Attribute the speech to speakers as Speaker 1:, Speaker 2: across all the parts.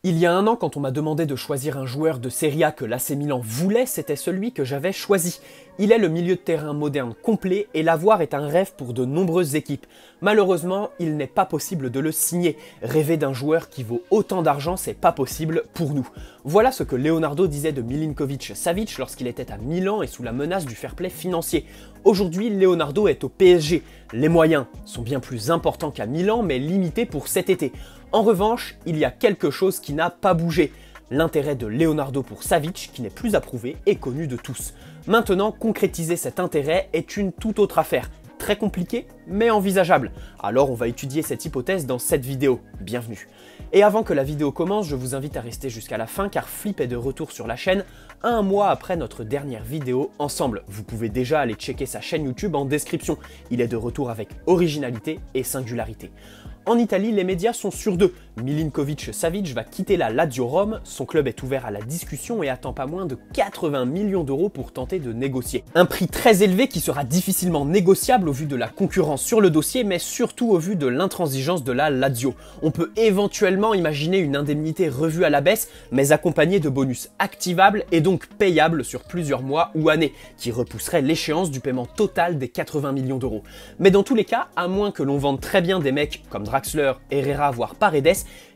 Speaker 1: Il y a un an, quand on m'a demandé de choisir un joueur de Serie A que l'AC Milan voulait, c'était celui que j'avais choisi. Il est le milieu de terrain moderne complet et l'avoir est un rêve pour de nombreuses équipes. Malheureusement, il n'est pas possible de le signer. Rêver d'un joueur qui vaut autant d'argent, c'est pas possible pour nous. Voilà ce que Leonardo disait de Milinkovic-Savic lorsqu'il était à Milan et sous la menace du fair play financier. Aujourd'hui, Leonardo est au PSG. Les moyens sont bien plus importants qu'à Milan, mais limités pour cet été. En revanche, il y a quelque chose qui n'a pas bougé. L'intérêt de Leonardo pour Savic, qui n'est plus approuvé, est connu de tous. Maintenant, concrétiser cet intérêt est une toute autre affaire. Très compliquée, mais envisageable. Alors on va étudier cette hypothèse dans cette vidéo. Bienvenue. Et avant que la vidéo commence, je vous invite à rester jusqu'à la fin car Flip est de retour sur la chaîne un mois après notre dernière vidéo ensemble. Vous pouvez déjà aller checker sa chaîne YouTube en description. Il est de retour avec originalité et singularité. En Italie, les médias sont sur deux. Milinkovic-Savic va quitter la Lazio Rome, son club est ouvert à la discussion et attend pas moins de 80 millions d'euros pour tenter de négocier. Un prix très élevé qui sera difficilement négociable au vu de la concurrence sur le dossier, mais surtout au vu de l'intransigeance de la Lazio. On peut éventuellement imaginer une indemnité revue à la baisse, mais accompagnée de bonus activables et donc payables sur plusieurs mois ou années, qui repousseraient l'échéance du paiement total des 80 millions d'euros. Mais dans tous les cas, à moins que l'on vende très bien des mecs comme Draxler, Herrera, voire Paredes,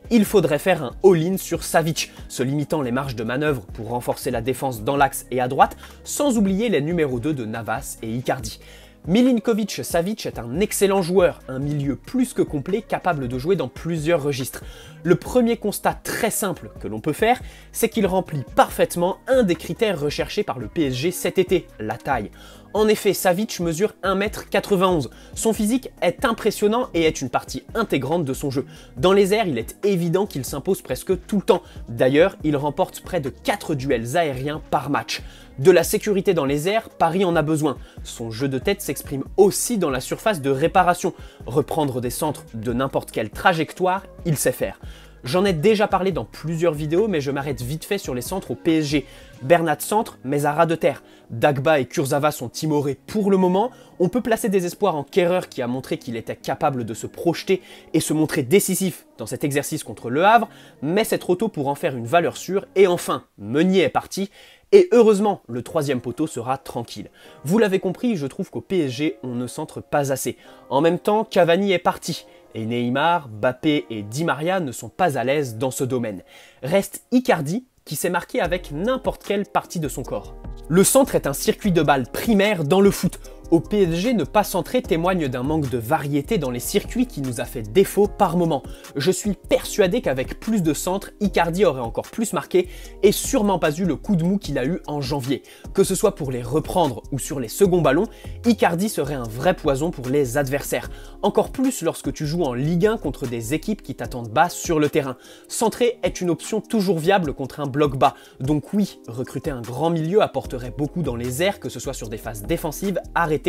Speaker 1: il faudrait faire un all-in sur Savic, se limitant les marges de manœuvre pour renforcer la défense dans l'axe et à droite, sans oublier les numéros 2 de Navas et Icardi. Milinkovic-Savic est un excellent joueur, un milieu plus que complet capable de jouer dans plusieurs registres. Le premier constat très simple que l'on peut faire, c'est qu'il remplit parfaitement un des critères recherchés par le PSG cet été, la taille. En effet, Savic mesure 1m91. Son physique est impressionnant et est une partie intégrante de son jeu. Dans les airs, il est évident qu'il s'impose presque tout le temps. D'ailleurs, il remporte près de 4 duels aériens par match. De la sécurité dans les airs, Paris en a besoin. Son jeu de tête s'exprime aussi dans la surface de réparation. Reprendre des centres de n'importe quelle trajectoire, il sait faire. J'en ai déjà parlé dans plusieurs vidéos, mais je m'arrête vite fait sur les centres au PSG. Bernat centre, mais à ras de terre. Dagba et Kurzawa sont timorés pour le moment. On peut placer des espoirs en Kehrer qui a montré qu'il était capable de se projeter et se montrer décisif dans cet exercice contre Le Havre, mais c'est trop tôt pour en faire une valeur sûre. Et enfin, Meunier est parti. Et heureusement, le troisième poteau sera tranquille. Vous l'avez compris, je trouve qu'au PSG, on ne centre pas assez. En même temps, Cavani est parti. Et Neymar, Mbappé et Di Maria ne sont pas à l'aise dans ce domaine. Reste Icardi, qui s'est marqué avec n'importe quelle partie de son corps. Le centre est un circuit de balle primaire dans le foot. Au PSG, ne pas centrer témoigne d'un manque de variété dans les circuits qui nous a fait défaut par moment. Je suis persuadé qu'avec plus de centres, Icardi aurait encore plus marqué et sûrement pas eu le coup de mou qu'il a eu en janvier. Que ce soit pour les reprendre ou sur les seconds ballons, Icardi serait un vrai poison pour les adversaires. Encore plus lorsque tu joues en Ligue 1 contre des équipes qui t'attendent bas sur le terrain. Centrer est une option toujours viable contre un bloc bas. Donc oui, recruter un grand milieu apporterait beaucoup dans les airs, que ce soit sur des phases défensives, arrêtées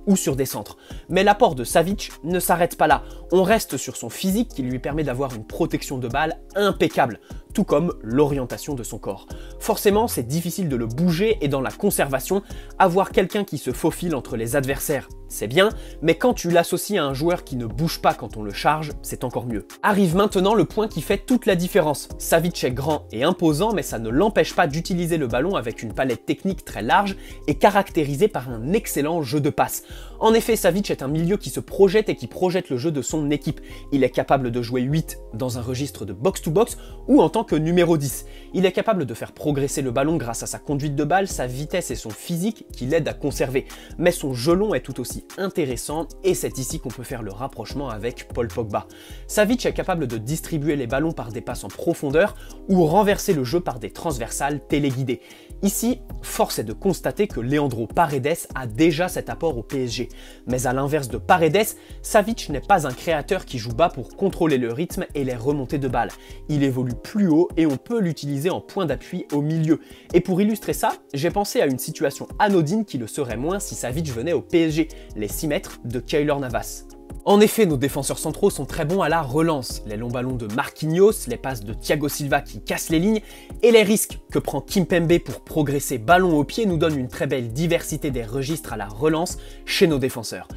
Speaker 1: ou sur des centres. Mais l'apport de Savic ne s'arrête pas là. On reste sur son physique qui lui permet d'avoir une protection de balle impeccable, tout comme l'orientation de son corps. Forcément, c'est difficile de le bouger et dans la conservation, avoir quelqu'un qui se faufile entre les adversaires, c'est bien, mais quand tu l'associes à un joueur qui ne bouge pas quand on le charge, c'est encore mieux. Arrive maintenant le point qui fait toute la différence. Savic est grand et imposant, mais ça ne l'empêche pas d'utiliser le ballon avec une palette technique très large et caractérisée par un excellent jeu de passe. En effet, Savic est un milieu qui se projette et qui projette le jeu de son équipe. Il est capable de jouer 8 dans un registre de box-to-box ou en tant que numéro 10. Il est capable de faire progresser le ballon grâce à sa conduite de balle, sa vitesse et son physique qui l'aident à conserver. Mais son jeu long est tout aussi intéressant et c'est ici qu'on peut faire le rapprochement avec Paul Pogba. Savic est capable de distribuer les ballons par des passes en profondeur ou renverser le jeu par des transversales téléguidées. Ici, force est de constater que Leandro Paredes a déjà cet apport au PSG. Mais à l'inverse de Paredes, Savic n'est pas un créateur qui joue bas pour contrôler le rythme et les remontées de balles. Il évolue plus haut et on peut l'utiliser en point d'appui au milieu. Et pour illustrer ça, j'ai pensé à une situation anodine qui le serait moins si Savic venait au PSG, les 6 mètres de Keylor Navas. En effet, nos défenseurs centraux sont très bons à la relance, les longs ballons de Marquinhos, les passes de Thiago Silva qui cassent les lignes, et les risques que prend Kimpembe pour progresser ballon au pied nous donnent une très belle diversité des registres à la relance chez nos défenseurs.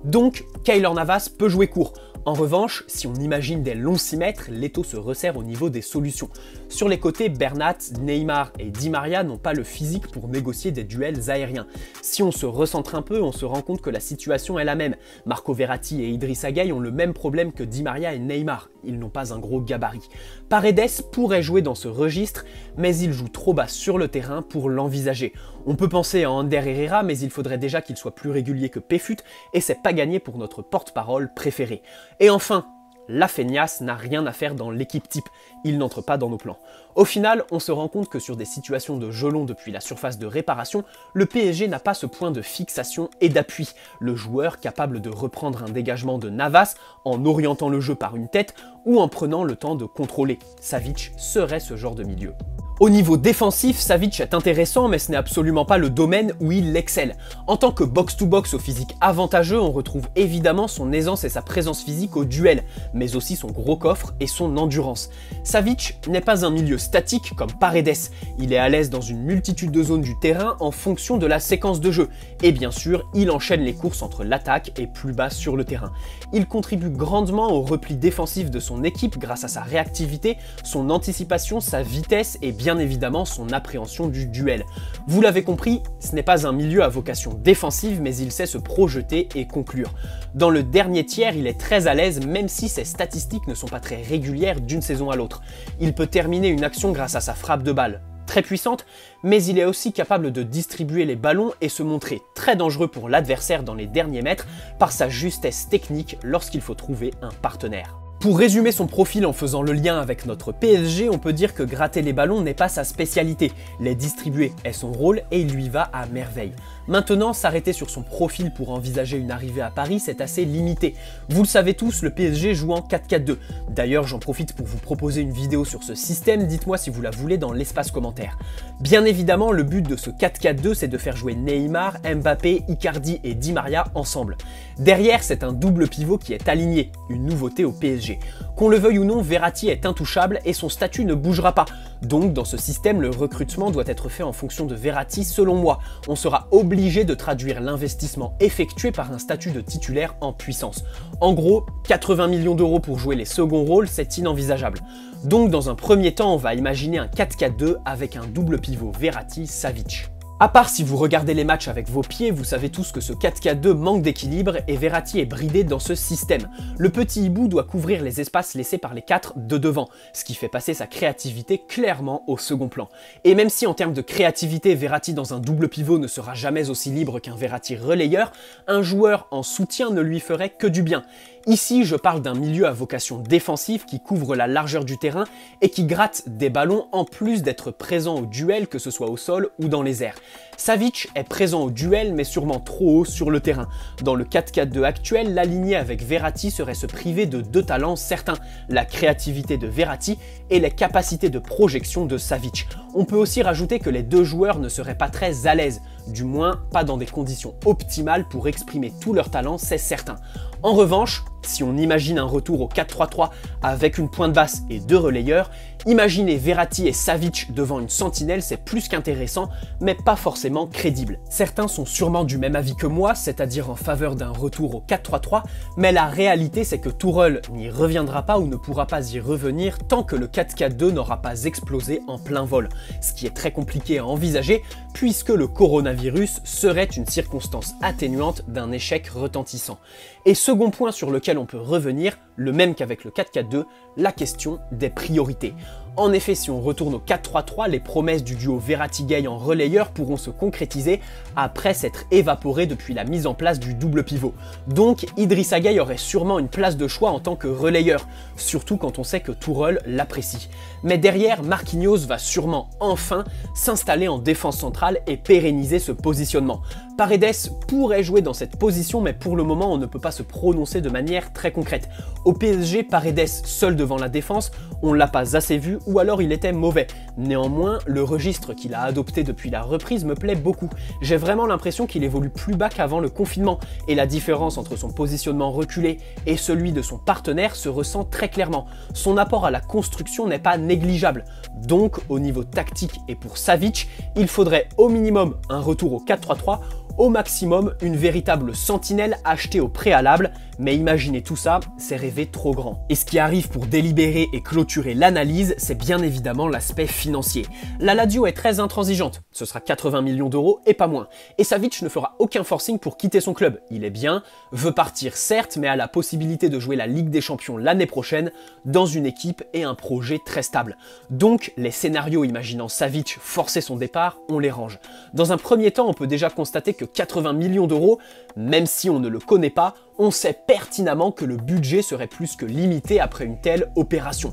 Speaker 1: Donc, Keylor Navas peut jouer court. En revanche, si on imagine des longs 6 mètres, l'étau se resserre au niveau des solutions. Sur les côtés, Bernat, Neymar et Di Maria n'ont pas le physique pour négocier des duels aériens. Si on se recentre un peu, on se rend compte que la situation est la même. Marco Verratti et Idrissa Gueye ont le même problème que Di Maria et Neymar. Ils n'ont pas un gros gabarit. Paredes pourrait jouer dans ce registre, mais il joue trop bas sur le terrain pour l'envisager. On peut penser à Ander Herrera, mais il faudrait déjà qu'il soit plus régulier que Péfut, et c'est pas gagné pour notre porte-parole préféré. Et enfin, la feignasse n'a rien à faire dans l'équipe type, il n'entre pas dans nos plans. Au final, on se rend compte que sur des situations de gelon depuis la surface de réparation, le PSG n'a pas ce point de fixation et d'appui. Le joueur capable de reprendre un dégagement de Navas en orientant le jeu par une tête ou en prenant le temps de contrôler. Savic serait ce genre de milieu. Au niveau défensif, Savic est intéressant, mais ce n'est absolument pas le domaine où il excelle. En tant que box-to-box au physique avantageux, on retrouve évidemment son aisance et sa présence physique au duel, mais aussi son gros coffre et son endurance. Savic n'est pas un milieu statique comme Paredes. Il est à l'aise dans une multitude de zones du terrain en fonction de la séquence de jeu. Et bien sûr, il enchaîne les courses entre l'attaque et plus bas sur le terrain. Il contribue grandement au repli défensif de son équipe grâce à sa réactivité, son anticipation, sa vitesse et bien évidemment son appréhension du duel. Vous l'avez compris, ce n'est pas un milieu à vocation défensive, mais il sait se projeter et conclure. Dans le dernier tiers, il est très à l'aise, même si ses statistiques ne sont pas très régulières d'une saison à l'autre. Il peut terminer une action grâce à sa frappe de balle, très puissante, mais il est aussi capable de distribuer les ballons et se montrer très dangereux pour l'adversaire dans les derniers mètres par sa justesse technique lorsqu'il faut trouver un partenaire. Pour résumer son profil en faisant le lien avec notre PSG, on peut dire que gratter les ballons n'est pas sa spécialité. Les distribuer est son rôle et il lui va à merveille. Maintenant, s'arrêter sur son profil pour envisager une arrivée à Paris, c'est assez limité. Vous le savez tous, le PSG joue en 4-4-2. D'ailleurs, j'en profite pour vous proposer une vidéo sur ce système, dites-moi si vous la voulez dans l'espace commentaire. Bien évidemment, le but de ce 4-4-2, c'est de faire jouer Neymar, Mbappé, Icardi et Di Maria ensemble. Derrière, c'est un double pivot qui est aligné, une nouveauté au PSG. Qu'on le veuille ou non, Verratti est intouchable et son statut ne bougera pas. Donc dans ce système, le recrutement doit être fait en fonction de Verratti selon moi. On sera obligé de traduire l'investissement effectué par un statut de titulaire en puissance. En gros, 80 millions d'euros pour jouer les seconds rôles, c'est inenvisageable. Donc dans un premier temps, on va imaginer un 4-4-2 avec un double pivot Verratti-Savic. À part si vous regardez les matchs avec vos pieds, vous savez tous que ce 4-4-2 manque d'équilibre et Verratti est bridé dans ce système. Le petit hibou doit couvrir les espaces laissés par les 4 de devant, ce qui fait passer sa créativité clairement au second plan. Et même si en termes de créativité, Verratti dans un double pivot ne sera jamais aussi libre qu'un Verratti relayeur, un joueur en soutien ne lui ferait que du bien. Ici, je parle d'un milieu à vocation défensive qui couvre la largeur du terrain et qui gratte des ballons en plus d'être présent au duel, que ce soit au sol ou dans les airs. Savic est présent au duel mais sûrement trop haut sur le terrain. Dans le 4-4-2 actuel, l'aligner avec Verratti serait se priver de deux talents certains, la créativité de Verratti et les capacités de projection de Savic. On peut aussi rajouter que les deux joueurs ne seraient pas très à l'aise, du moins pas dans des conditions optimales pour exprimer tout leur talent, c'est certain. En revanche, si on imagine un retour au 4-3-3 avec une pointe basse et deux relayeurs, imaginer Verratti et Savic devant une sentinelle, c'est plus qu'intéressant, mais pas forcément crédible. Certains sont sûrement du même avis que moi, c'est-à-dire en faveur d'un retour au 4-3-3, mais la réalité c'est que Tourelle n'y reviendra pas ou ne pourra pas y revenir tant que le 4-4-2 n'aura pas explosé en plein vol, ce qui est très compliqué à envisager puisque le coronavirus serait une circonstance atténuante d'un échec retentissant. Et second point sur lequel on peut revenir, le même qu'avec le 4-4-2, la question des priorités. En effet, si on retourne au 4-3-3, les promesses du duo Verratti-Gueye en relayeur pourront se concrétiser après s'être évaporées depuis la mise en place du double pivot. Donc Idrissa Gueye aurait sûrement une place de choix en tant que relayeur, surtout quand on sait que Tourelle l'apprécie. Mais derrière, Marquinhos va sûrement enfin s'installer en défense centrale et pérenniser ce positionnement. Paredes pourrait jouer dans cette position, mais pour le moment on ne peut pas se prononcer de manière très concrète. Au PSG, Paredes seul devant la défense, on l'a pas assez vu ou alors il était mauvais. Néanmoins, le registre qu'il a adopté depuis la reprise me plaît beaucoup. J'ai vraiment l'impression qu'il évolue plus bas qu'avant le confinement, et la différence entre son positionnement reculé et celui de son partenaire se ressent très clairement. Son apport à la construction n'est pas négligeable. Donc, au niveau tactique et pour Savic, il faudrait au minimum un retour au 4-3-3, au maximum une véritable sentinelle achetée au préalable, mais imaginez tout ça, c'est rêver trop grand. Et ce qui arrive pour délibérer et clôturer l'analyse, c'est bien évidemment l'aspect financier. La Lazio est très intransigeante, ce sera 80 millions d'euros et pas moins. Et Savic ne fera aucun forcing pour quitter son club. Il est bien, veut partir certes, mais a la possibilité de jouer la Ligue des Champions l'année prochaine dans une équipe et un projet très stable. Donc les scénarios imaginant Savic forcer son départ, on les range. Dans un premier temps, on peut déjà constater que 80 millions d'euros, même si on ne le connaît pas, on sait pertinemment que le budget serait plus que limité après une telle opération.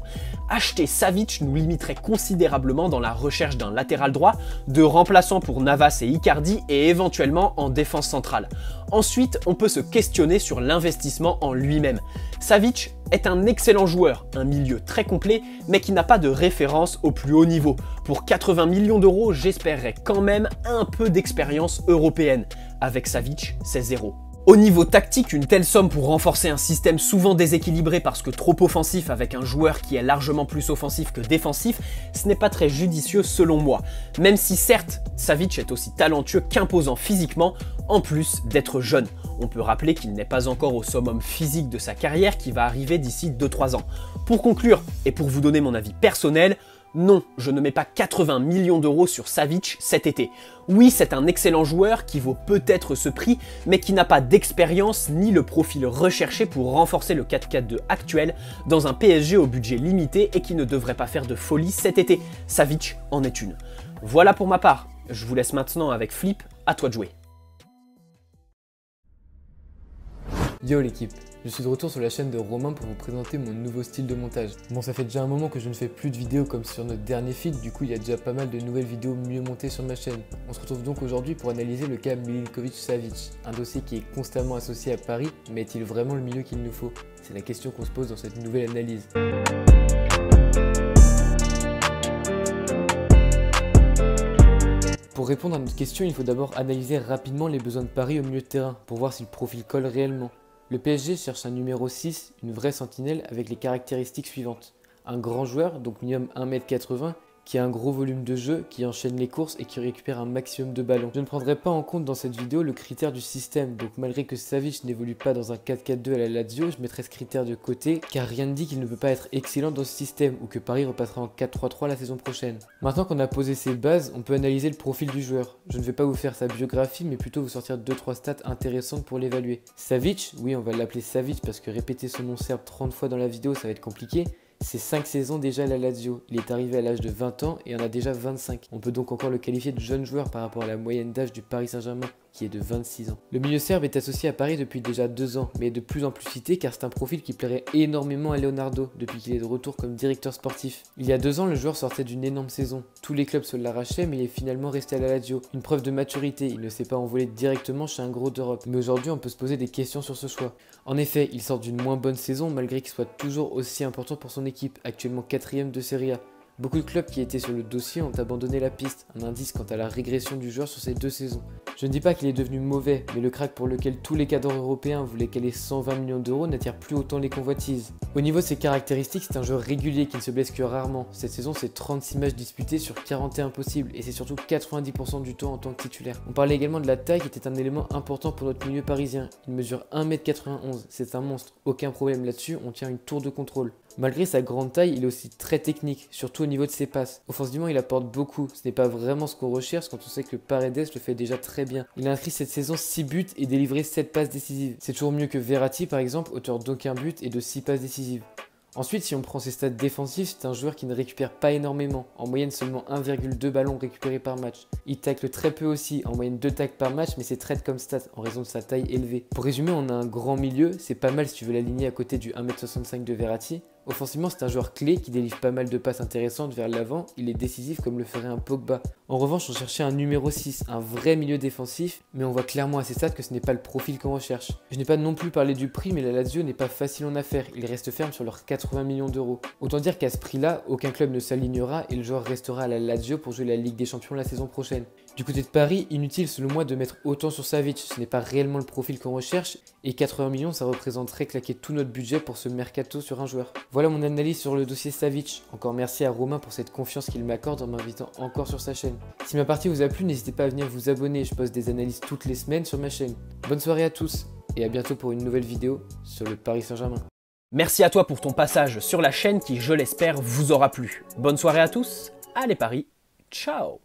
Speaker 1: Acheter Savic nous limiterait considérablement dans la recherche d'un latéral droit, de remplaçants pour Navas et Icardi et éventuellement en défense centrale. Ensuite, on peut se questionner sur l'investissement en lui-même. Savic est un excellent joueur, un milieu très complet, mais qui n'a pas de référence au plus haut niveau. Pour 80 millions d'euros, j'espérerais quand même un peu d'expérience européenne. Avec Savic, c'est zéro. Au niveau tactique, une telle somme pour renforcer un système souvent déséquilibré parce que trop offensif avec un joueur qui est largement plus offensif que défensif, ce n'est pas très judicieux selon moi. Même si certes, Savic est aussi talentueux qu'imposant physiquement, en plus d'être jeune. On peut rappeler qu'il n'est pas encore au summum physique de sa carrière qui va arriver d'ici 2-3 ans. Pour conclure, et pour vous donner mon avis personnel, non, je ne mets pas 80 millions d'euros sur Savic cet été. Oui, c'est un excellent joueur qui vaut peut-être ce prix, mais qui n'a pas d'expérience ni le profil recherché pour renforcer le 4-4-2 actuel dans un PSG au budget limité et qui ne devrait pas faire de folie cet été. Savic en est une. Voilà pour ma part. Je vous laisse maintenant avec Flip, à toi de jouer.
Speaker 2: Yo l'équipe, je suis de retour sur la chaîne de Romain pour vous présenter mon nouveau style de montage. Bon, ça fait déjà un moment que je ne fais plus de vidéos comme sur notre dernier feed, du coup il y a déjà pas mal de nouvelles vidéos mieux montées sur ma chaîne. On se retrouve donc aujourd'hui pour analyser le cas Milinkovic-Savic, un dossier qui est constamment associé à Paris, mais est-il vraiment le milieu qu'il nous faut? C'est la question qu'on se pose dans cette nouvelle analyse. Pour répondre à notre question, il faut d'abord analyser rapidement les besoins de Paris au milieu de terrain, pour voir si le profil colle réellement. Le PSG cherche un numéro 6, une vraie sentinelle avec les caractéristiques suivantes. Un grand joueur, donc minimum 1,80 m, qui a un gros volume de jeu, qui enchaîne les courses et qui récupère un maximum de ballons. Je ne prendrai pas en compte dans cette vidéo le critère du système, donc malgré que Savic n'évolue pas dans un 4-4-2 à la Lazio, je mettrai ce critère de côté, car rien ne dit qu'il ne peut pas être excellent dans ce système, ou que Paris repassera en 4-3-3 la saison prochaine. Maintenant qu'on a posé ses bases, on peut analyser le profil du joueur. Je ne vais pas vous faire sa biographie, mais plutôt vous sortir 2-3 stats intéressantes pour l'évaluer. Savic, oui on va l'appeler Savic parce que répéter son nom serbe 30 fois dans la vidéo ça va être compliqué. C'est 5 saisons déjà à la Lazio, il est arrivé à l'âge de 20 ans et en a déjà 25. On peut donc encore le qualifier de jeune joueur par rapport à la moyenne d'âge du Paris Saint-Germain qui est de 26 ans. Le milieu serbe est associé à Paris depuis déjà 2 ans, mais est de plus en plus cité car c'est un profil qui plairait énormément à Leonardo depuis qu'il est de retour comme directeur sportif. Il y a 2 ans, le joueur sortait d'une énorme saison. Tous les clubs se l'arrachaient mais il est finalement resté à la Lazio. Une preuve de maturité, il ne s'est pas envolé directement chez un gros d'Europe. Mais aujourd'hui, on peut se poser des questions sur ce choix. En effet, il sort d'une moins bonne saison malgré qu'il soit toujours aussi important pour son équipe, actuellement 4ème de Serie A. Beaucoup de clubs qui étaient sur le dossier ont abandonné la piste, un indice quant à la régression du joueur sur ces 2 saisons. Je ne dis pas qu'il est devenu mauvais, mais le crack pour lequel tous les cadres européens voulaient caler 120 millions d'euros n'attire plus autant les convoitises. Au niveau de ses caractéristiques, c'est un joueur régulier qui ne se blesse que rarement. Cette saison, c'est 36 matchs disputés sur 41 possibles, et c'est surtout 90% du temps en tant que titulaire. On parlait également de la taille qui était un élément important pour notre milieu parisien. Il mesure 1,91 m, c'est un monstre, aucun problème là-dessus, on tient une tour de contrôle. Malgré sa grande taille, il est aussi très technique, surtout au niveau de ses passes. Offensivement, il apporte beaucoup, ce n'est pas vraiment ce qu'on recherche quand on sait que Paredes le fait déjà très bien. Il a inscrit cette saison 6 buts et délivré 7 passes décisives. C'est toujours mieux que Verratti par exemple, auteur d'aucun but et de 6 passes décisives. Ensuite, si on prend ses stats défensifs, c'est un joueur qui ne récupère pas énormément, en moyenne seulement 1,2 ballons récupérés par match. Il tacle très peu aussi, en moyenne 2 tacles par match, mais c'est traite comme stat, en raison de sa taille élevée. Pour résumer, on a un grand milieu, c'est pas mal si tu veux l'aligner à côté du 1,65 m de Verratti. Offensivement, c'est un joueur clé qui délivre pas mal de passes intéressantes vers l'avant, il est décisif comme le ferait un Pogba. En revanche, on cherchait un numéro 6, un vrai milieu défensif, mais on voit clairement à ses stats que ce n'est pas le profil qu'on recherche. Je n'ai pas non plus parlé du prix, mais la Lazio n'est pas facile en affaires, ils restent fermes sur leurs 80 millions d'euros. Autant dire qu'à ce prix-là, aucun club ne s'alignera et le joueur restera à la Lazio pour jouer la Ligue des Champions la saison prochaine. Du côté de Paris, inutile selon moi de mettre autant sur Savic, ce n'est pas réellement le profil qu'on recherche, et 80 millions ça représenterait claquer tout notre budget pour ce mercato sur un joueur. Voilà mon analyse sur le dossier Savic. Encore merci à Romain pour cette confiance qu'il m'accorde en m'invitant encore sur sa chaîne. Si ma partie vous a plu, n'hésitez pas à venir vous abonner, je poste des analyses toutes les semaines sur ma chaîne. Bonne soirée à tous, et à bientôt pour une nouvelle vidéo sur le Paris Saint-Germain.
Speaker 1: Merci à toi pour ton passage sur la chaîne qui, je l'espère, vous aura plu. Bonne soirée à tous, allez Paris, ciao!